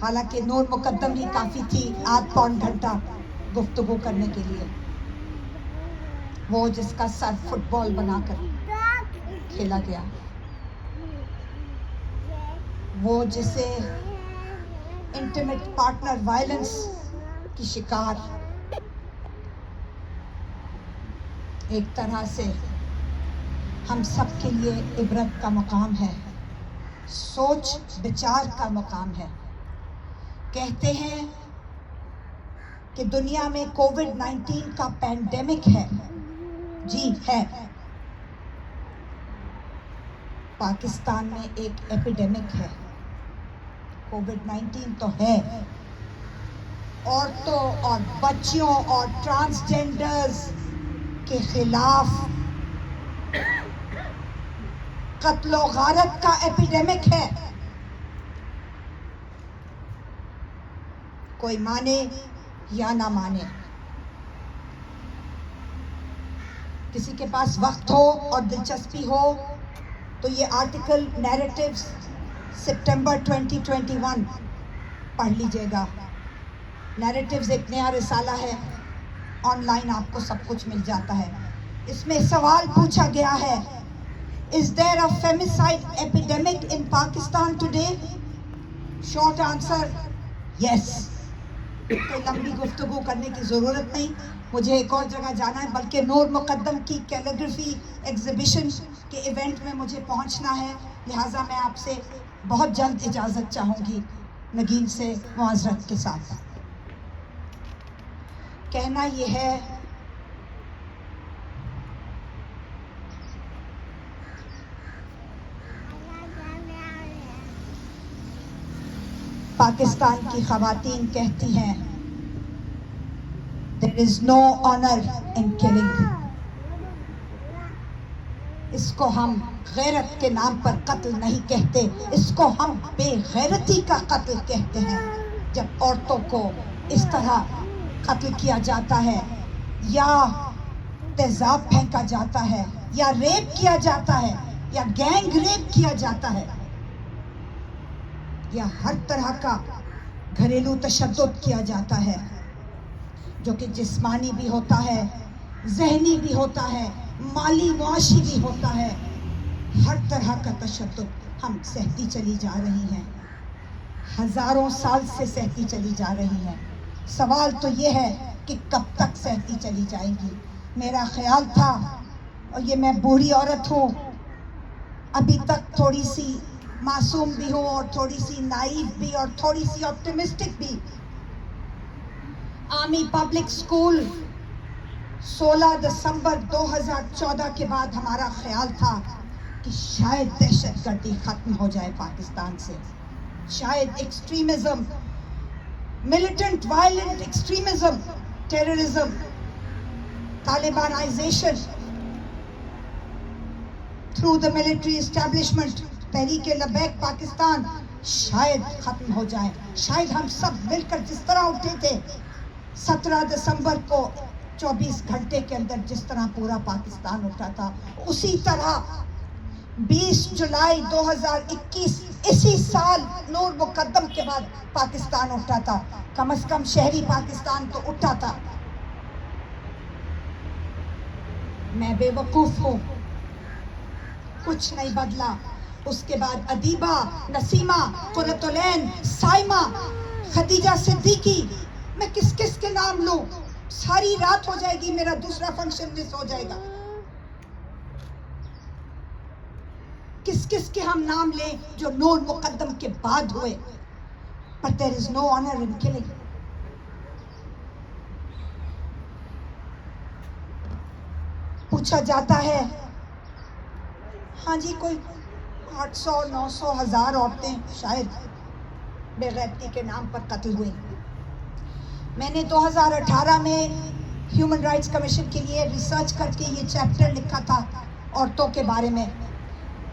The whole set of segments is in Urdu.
حالانکہ نور مقدم ہی کافی تھی آدھ پون گھنٹہ گفتگو کرنے کے لیے. وہ جس کا سر فٹ بال بنا کر کھیلا گیا، وہ جسے انٹیمیٹ پارٹنر وائلنس کی شکار، ایک طرح سے ہم سب کے لیے عبرت کا مقام ہے، سوچ بچار کا مقام ہے. کہتے ہیں کہ دنیا میں کووڈ-19 کا پینڈیمک ہے. جی ہے. پاکستان میں ایک ایپیڈیمک ہے. کووڈ-19 تو ہے. عورتوں اور بچیوں اور ٹرانسجینڈرز کے خلاف قتل و غارت کا ایپیڈیمک ہے. کوئی مانے یا نہ مانے. کسی کے پاس وقت ہو اور دلچسپی ہو تو یہ آرٹیکل نیریٹیوز سپٹمبر 2021 پڑھ لیجئے گا. نیریٹیوز ایک نیا رسالہ ہے، آن لائن آپ کو سب کچھ مل جاتا ہے. اس میں سوال پوچھا گیا ہے، Is there a femicide epidemic in Pakistan today? Short answer, yes. کوئی لمبی گفتگو کرنے کی ضرورت نہیں، مجھے ایک اور جگہ جانا ہے، بلکہ نور مقدم کی کیلیگرافی ایگزیبیشن کے ایونٹ میں مجھے پہنچنا ہے، لہٰذا میں آپ سے بہت جلد اجازت چاہوں گی نگین سے معذرت کے ساتھ. کہنا یہ ہے پاکستان کی خواتین کہتی ہیں There is no honor in killing. اس کو ہم غیرت کے نام پر قتل نہیں کہتے، اس کو ہم بے غیرتی کا قتل کہتے ہیں. جب عورتوں کو اس طرح قتل کیا جاتا ہے، یا تیزاب پھینکا جاتا ہے، یا ریپ کیا جاتا ہے، یا گینگ ریپ کیا جاتا ہے، یا ہر طرح کا گھریلو تشدد کیا جاتا ہے، جو کہ جسمانی بھی ہوتا ہے، ذہنی بھی ہوتا ہے، مالی معاشی بھی ہوتا ہے. ہر طرح کا تشدد ہم سہتی چلی جا رہی ہیں، ہزاروں سال سے سہتی چلی جا رہی ہیں. سوال تو یہ ہے کہ کب تک سہتی چلی جائے گی. میرا خیال تھا، اور یہ میں بوڑھی عورت ہوں، ابھی تک تھوڑی سی معصوم بھی ہوں اور تھوڑی سی نائیو بھی اور تھوڑی سی آپٹیمسٹک بھی. آرمی پبلک سکول 16 دسمبر 2014 کے بعد ہمارا خیال تھا کہ شاید دہشت گردی ختم ہو جائے پاکستان سے، شاید extremism, militant violent extremism, terrorism, talibanization through the military establishment, Tehreek Labbaik Pakistan شاید ختم ہو جائے. شاید ہم سب مل کر جس طرح اٹھے تھے 17 دسمبر کو 24 گھنٹے کے اندر جس طرح پورا پاکستان اٹھا تھا، اسی طرح 20 جولائی 2021 اسی سال نور مقدم کے بعد پاکستان اٹھا تھا. کم از کم شہری پاکستان تو اٹھا تھا. میں بے وقوف ہوں، کچھ نہیں بدلا. اس کے بعد ادیبہ، نسیمہ، قرۃ العین، سائمہ، خدیجہ صدیقی، میں کس کس کے نام لوں؟ ساری رات ہو جائے گی، میرا دوسرا فنکشن مس ہو جائے گا. کس کس کے ہم نام لیں جو نور مقدم کے بعد ہوئے. But there is no honor in killing. پوچھا جاتا ہے ہاں جی کوئی 800 900 1000 عورتیں شاید بے غیرتی کے نام پر قتل ہوئی. میں نے 2018 میں ہیومن رائٹس کمیشن کے لیے ریسرچ کر کے یہ چیپٹر لکھا تھا عورتوں کے بارے میں.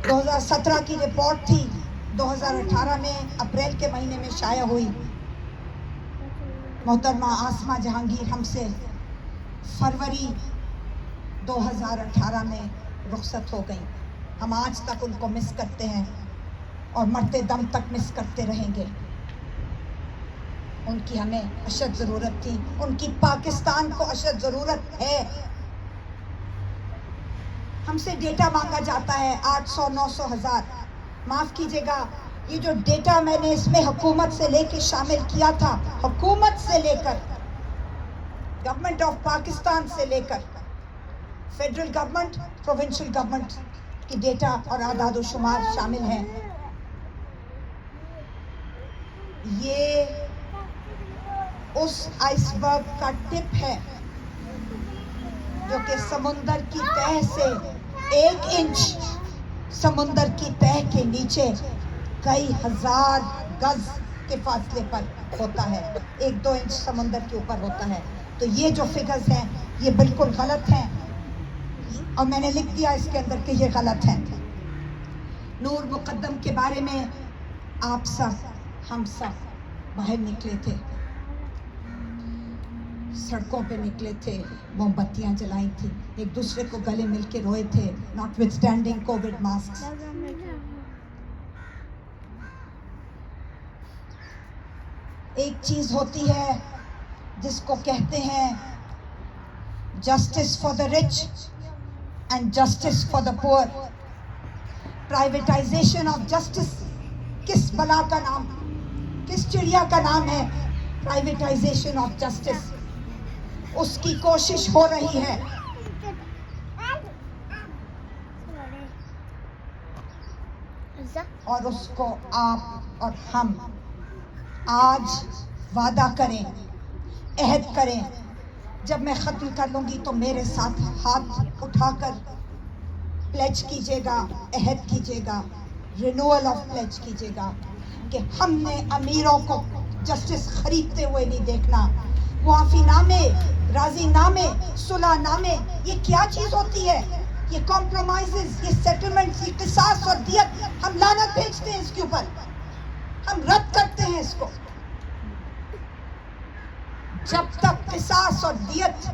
2017 کی رپورٹ تھی، 2018 میں اپریل کے مہینے میں شائع ہوئی. محترمہ آسمہ جہانگیر ہم سے فروری 2018 میں رخصت ہو گئیں. ہم آج تک ان کو مس کرتے ہیں اور مرتے دم تک مس کرتے رہیں گے. ان کی ہمیں اشد ضرورت تھی، ان کی پاکستان کو اشد ضرورت ہے. ہم سے ڈیٹا مانگا جاتا ہے 800 900 ہزار. معاف کیجیے گا، یہ جو ڈیٹا میں نے اس میں حکومت سے لے کے شامل کیا تھا، حکومت سے لے کر، گورنمنٹ آف پاکستان سے لے کر فیڈرل گورنمنٹ، پروونشل گورنمنٹ کی ڈیٹا اور اعداد و شمار شامل ہیں. یہ اس آئس برگ کا ٹپ ہے جو کہ سمندر کی تہہ سے 1 انچ سمندر کی تہہ کے نیچے کئی ہزار گز کے فاصلے پر ہوتا ہے، 1-2 انچ سمندر کے اوپر ہوتا ہے. تو یہ جو فگرز ہیں یہ بالکل غلط ہیں، اور میں نے لکھ دیا اس کے اندر کہ یہ غلط ہیں. نور مقدم کے بارے میں آپ سب، ہم سب باہر نکلے تھے، سڑکوں پہ نکلے تھے، موم بتیاں جلائی تھی، ایک دوسرے کو گلے مل کے روئے تھے، notwithstanding covid masks. ایک چیز ہوتی ہے جس کو کہتے ہیں justice for the rich and justice for the poor. Privatization of justice کس بلا کا نام، کس چڑیا کا نام ہے؟ Privatisation of justice. اس کی کوشش ہو رہی ہے. اور اس کو آپ اور ہم آج وعدہ کریں، عہد کریں. جب میں ختم کر لوں گی تو میرے ساتھ ہاتھ اٹھا کر پلیج کیجیے گا، عہد کیجیے گا، رینوول آف پلیج کیجیے گا کہ ہم نے امیروں کو جسٹس خریدتے ہوئے نہیں دیکھنا. معافی نامے، راضی نامے، صلح نامے، یہ کیا چیز ہوتی ہے؟ یہ کمپرومائزز، یہ سیٹلمنٹس، یہ قصاص اور دیت، ہم لعنت بھیجتے ہیں اس کے اوپر، ہم رد کرتے ہیں اس کو. جب تک قصاص اور دیت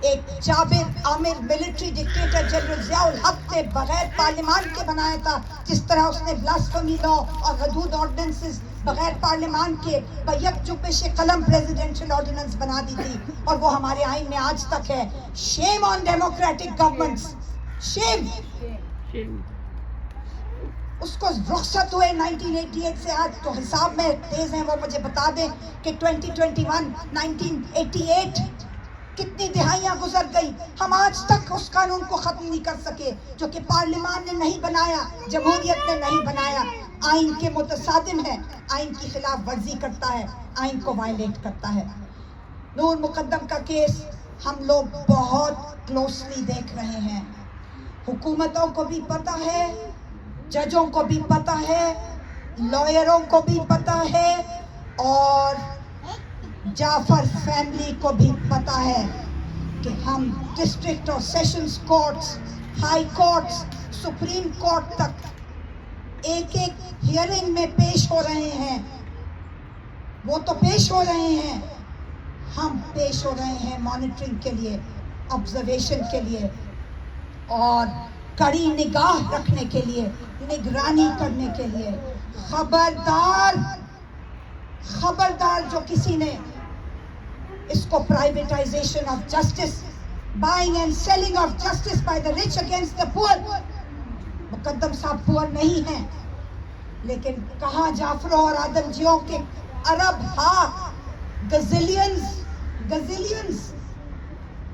ایک جابر عامر ملٹری ڈکٹیٹر جنرل ضیاء الحق نے بغیر پارلیمان کے بنایا تھا، جس طرح اس نے بلاسفمی لا اور حدود آرڈیننسز بغیر پارلیمان کے بیک جنبش قلم پریزیڈنشل آرڈیننس بنا دی تھی، اور وہ ہمارے آئین میں آج تک ہے. شیم آن ڈیموکریٹک گورنمنٹس، شیم. اس کو رخصت ہوئے 1988 سے آج تو حساب میں تیز ہیں، وہ مجھے بتا دیں کہ 2021 1988 کتنی دہائیاں گزر گئی، ہم آج تک اس قانون کو ختم نہیں کر سکے جو کہ پارلیمان نے نہیں بنایا، جمہوریت نے نہیں بنایا. آئین کے متصادم ہے، آئین کی خلاف ورزی کرتا ہے، آئین کو وائلیٹ کرتا ہے. نور مقدم کا کیس ہم لوگ بہت کلوسلی دیکھ رہے ہیں. حکومتوں کو بھی پتہ ہے، ججوں کو بھی پتہ ہے، لائروں کو بھی پتہ ہے، اور جعفر فیملی کو بھی پتہ ہے کہ ہم ڈسٹرکٹ اور sessions courts, high courts, supreme court تک ایک ایک ہیئرنگ میں پیش ہو رہے ہیں. وہ تو پیش ہو رہے ہیں، ہم پیش ہو رہے ہیں مانیٹرنگ کے لیے، آبزرویشن کے لیے، اور کڑی نگاہ رکھنے کے لیے، نگرانی کرنے کے لیے. خبردار، خبردار جو کسی نے اس کو privatization of justice, buying and selling of justice by the rich against the poor. Muqaddam صاحب پور نہیں ہیں، لیکن کہاں جعفروں اور آدم جیوں کے ارب ہاں، گزیلینز،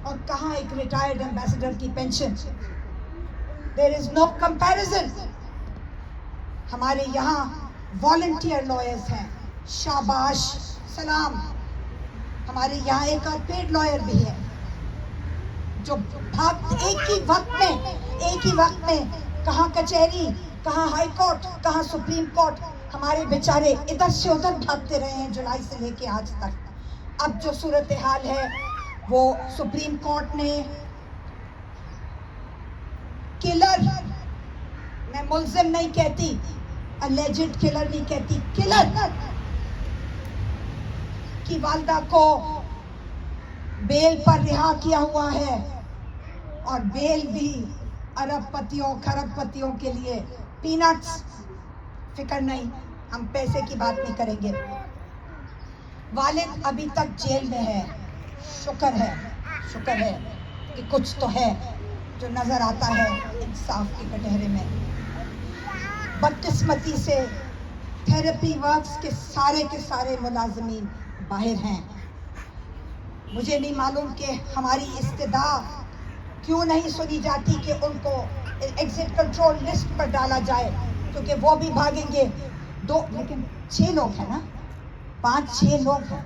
اور کہاں ایک ریٹائرڈ ایمبیسڈر کی pension. There is no comparison. ہمارے یہاں والنٹیئر لائرز ہیں، شاباش، سلام. ہمارے یہاں ایک اور پیڈ لائر بھی ہے جو ایک ہی وقت میں کہاں کچہری، کہاں ہائی کورٹ، کہاں سپریم کورٹ. ہمارے بیچارے ادھر سے ادھر بھاگتے رہے ہیں جولائی سے لے کے آج تک. اب جو صورتحال ہے وہ سپریم کورٹ نے کلر، میں ملزم نہیں کہتی، اللیجڈ کلر نہیں کہتی، کلر کی والدہ کو بیل پر رہا کیا ہوا ہے، اور بیل بھی ارب پتیوں کھرب پتیوں کے لیے، پینٹس. فکر نہیں، ہم پیسے کی بات نہیں کریں گے. والد ابھی تک جیل میں ہے. شکر ہے کہ کچھ تو ہے جو نظر آتا ہے انصاف کے کٹہرے میں. بدقسمتی سے تھراپی ورکس کے سارے ملازمین باہر ہیں. مجھے نہیں معلوم کہ ہماری استدعا کیوں نہیں سنی جاتی کہ ان کو ایگزٹ کنٹرول لسٹ پر ڈالا جائے, کیونکہ وہ بھی بھاگیں گے. لیکن 6 لوگ ہیں نا, 5-6 لوگ ہیں.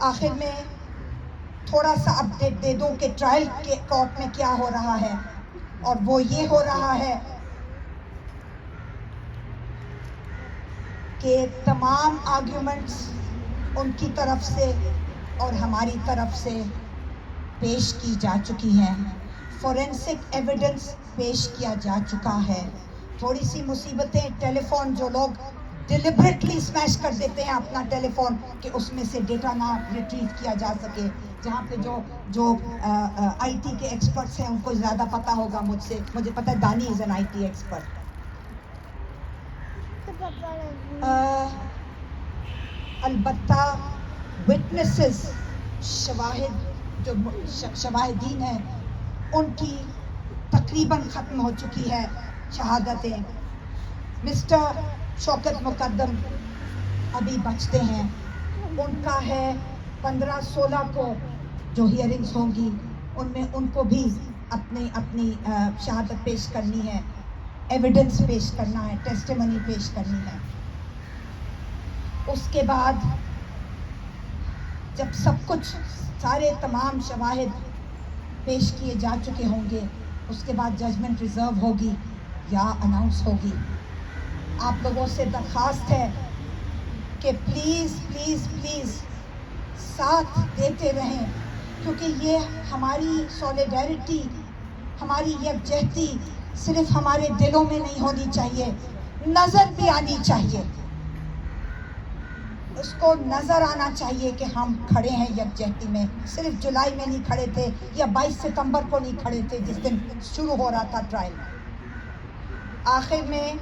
آخر میں تھوڑا سا اپڈیٹ دے دوں کہ ٹرائل کے کورٹ میں کیا ہو رہا ہے, اور وہ یہ ہو رہا ہے کہ تمام آرگیومنٹس ان کی طرف سے اور ہماری طرف سے پیش کی جا چکی ہیں. فورینسک ایویڈنس پیش کیا جا چکا ہے. تھوڑی سی مصیبتیں, ٹیلی فون جو لوگ ڈیلیبریٹلی اسمیش کر دیتے ہیں اپنا ٹیلی فون کہ اس میں سے ڈیٹا نہ ریٹریو کیا جا سکے, جہاں پہ جو آئی ٹی کے ایکسپرٹس ہیں ان کو زیادہ پتہ ہوگا مجھ سے. مجھے پتہ ہے دانی is an I T expert. البتہ وٹنسز, شواہد, جو شواہدین ہیں, ان کی تقریباً ختم ہو چکی ہے شہادتیں. مسٹر شوکت مقدم ابھی بچتے ہیں. ان کا ہے 15-16 کو جو ہیئرنگز ہوں گی, ان میں ان کو بھی اپنی شہادت پیش کرنی ہے, ایویڈنس پیش کرنا ہے, ٹیسٹیمنی پیش کرنی ہے. اس کے بعد جب سب کچھ تمام شواہد پیش کیے جا چکے ہوں گے, اس کے بعد ججمنٹ ریزرو ہوگی یا اناؤنس ہوگی. آپ لوگوں سے درخواست ہے کہ پلیز ساتھ دیتے رہیں, کیونکہ یہ ہماری سولیڈیرٹی, ہماری یکجہتی صرف ہمارے دلوں میں نہیں ہونی چاہیے, نظر بھی آنی چاہیے. اس کو نظر آنا چاہیے کہ ہم کھڑے ہیں یکجہتی میں. صرف جولائی میں نہیں کھڑے تھے یا 22 ستمبر کو نہیں کھڑے تھے جس دن شروع ہو رہا تھا ٹرائل. آخر میں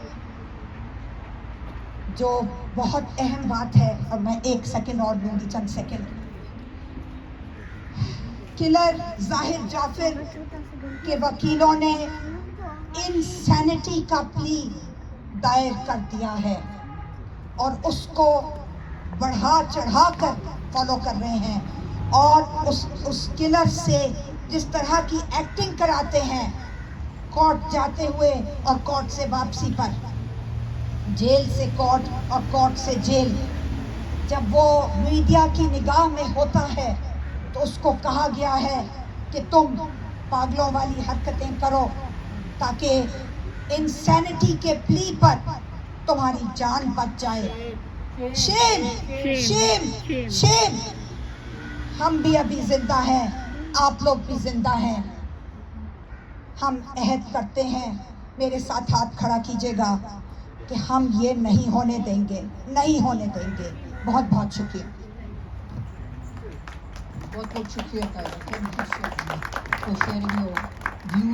جو بہت اہم بات ہے, اور میں 1 سیکنڈ اور لوں گی, چند سیکنڈ. کلر ظاہر جعفر کے وکیلوں نے انسینٹی کا پلی دائر کر دیا ہے, اور اس کو بڑھا چڑھا کر فالو کر رہے ہیں. اور اس کلر سے جس طرح کی ایکٹنگ کراتے ہیں, کورٹ جاتے ہوئے اور کورٹ سے واپسی پر, جیل سے کورٹ اور کورٹ سے جیل, جب وہ میڈیا کی نگاہ میں ہوتا ہے تو اس کو کہا گیا ہے کہ تم پاگلوں والی حرکتیں کرو تاکہ انسینٹی کے پلی پر تمہاری جان بچ جائے. شیم شیم شیم. ہم بھی ابھی زندہ ہیں, آپ لوگ بھی زندہ ہیں. ہم عہد کرتے ہیں, میرے ساتھ ہاتھ کھڑا کیجیے گا, کہ ہم یہ نہیں ہونے دیں گے. بہت بہت شکریہ. بہت بہت شکریہ for sharing your views.